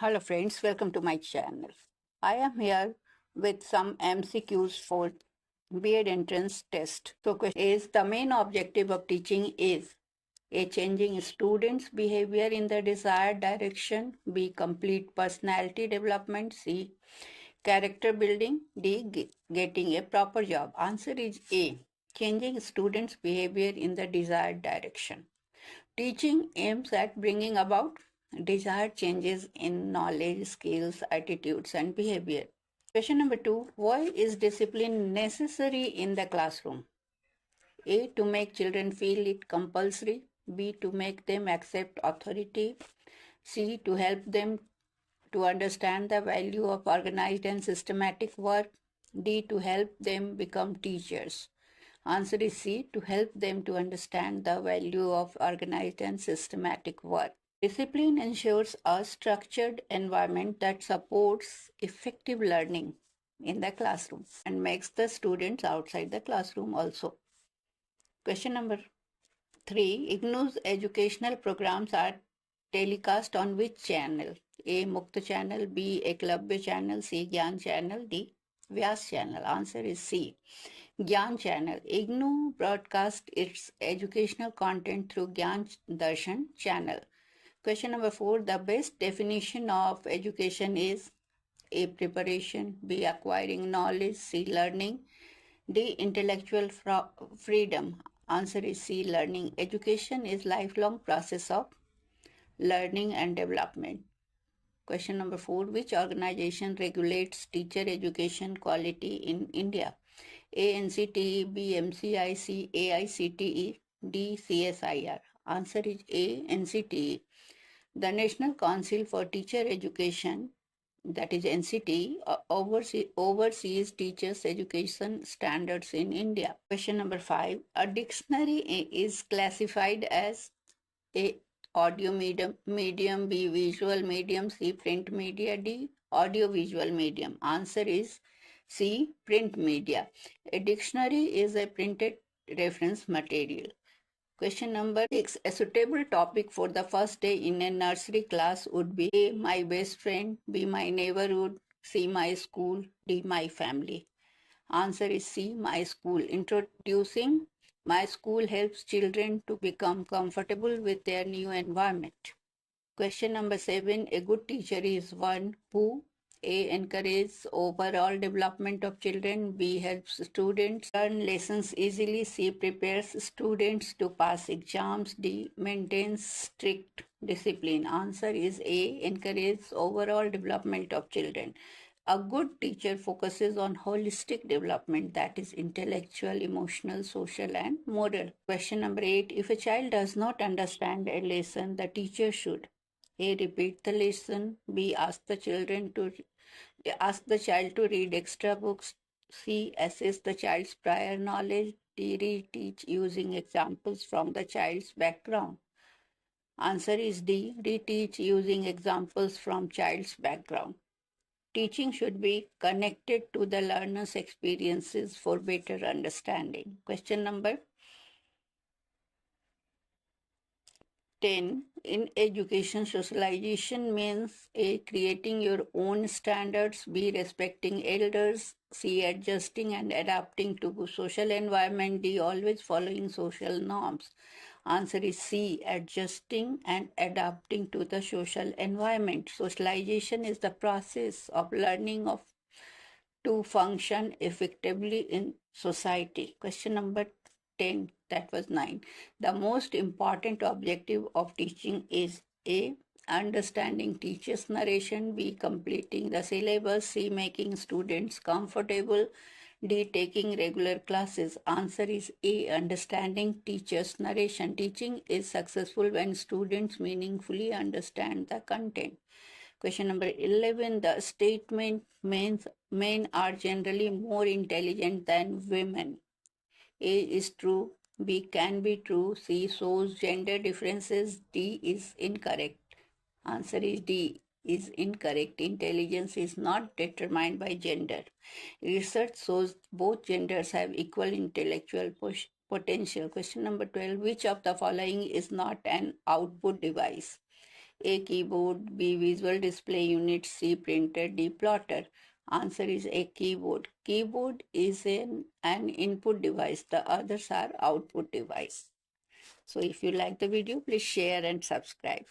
Hello friends, welcome to my channel. I am here with some MCQs for B.Ed entrance test. So question is the main objective of teaching is A. Changing students' behavior in the desired direction. B. Complete personality development. C. Character building. D. Getting a proper job. Answer is A. Changing students' behavior in the desired direction. Teaching aims at bringing about desired changes in knowledge, skills, attitudes, and behavior. Question number 2. Why is discipline necessary in the classroom? A. To make children feel it compulsory. B. To make them accept authority. C. To help them to understand the value of organized and systematic work. D. To help them become teachers. Answer is C. To help them to understand the value of organized and systematic work. Discipline ensures a structured environment that supports effective learning in the classroom and makes the students outside the classroom also. Question number 3. IGNOU's educational programs are telecast on which channel? A. Mukta channel. B. Eklavya channel. C. Gyan channel. D. Vyas channel. Answer is C. Gyan channel. IGNOU broadcasts its educational content through Gyan Darshan channel. Question number 4. The best definition of education is A. Preparation. B. Acquiring knowledge. C. Learning. D. Intellectual freedom. Answer is C. Learning. Education is lifelong process of learning and development. Question number 4. Which organization regulates teacher education quality in India? A. NCTE. B. MCI. C. AICTE. D. CSIR. Answer is A. NCTE. The National Council for Teacher Education, that is NCTE, oversees teachers' education standards in India. Question number 5. A dictionary is classified as A. Audio medium, B. Visual medium, C. Print media, D. Audio visual medium. Answer is C. Print media. A dictionary is a printed reference material. Question number 6. A suitable topic for the first day in a nursery class would be A. My best friend. B. My neighborhood. C. My school. D. My family. Answer is C. My school. Introducing my school helps children to become comfortable with their new environment. Question number 7. A good teacher is one who A. Encourages overall development of children. B. Helps students learn lessons easily. C. Prepares students to pass exams. D. Maintains strict discipline. Answer is A. Encourages overall development of children. A good teacher focuses on holistic development, that is intellectual, emotional, social, and moral. Question number 8. If a child does not understand a lesson, the teacher should A. Repeat the lesson. B. Ask the child to read extra books. C. Assess the child's prior knowledge. D. Reteach using examples from the child's background. Answer is D. Reteach using examples from child's background. Teaching should be connected to the learner's experiences for better understanding. Question number 10. In education, socialization means A. Creating your own standards. B. Respecting elders. C. Adjusting and adapting to social environment. D. Always following social norms. Answer is C. Adjusting and adapting to the social environment. Socialization is the process of learning to function effectively in society. Question number 10, that was 9. The most important objective of teaching is A. Understanding teacher's narration. B. Completing the syllabus. C. Making students comfortable. D. Taking regular classes. Answer is A. Understanding teacher's narration. Teaching is successful when students meaningfully understand the content. Question number 11. The statement men are generally more intelligent than women. A is true. B can be true. C shows gender differences. D is incorrect. Answer is D is incorrect. Intelligence is not determined by gender. Research shows both genders have equal intellectual potential. Question number 12. Which of the following is not an output device? A. Keyboard. B. Visual display unit. C. Printer. D. Plotter. Answer is A. Keyboard. Keyboard is an input device. The others are output device. So if you like the video, please share and subscribe.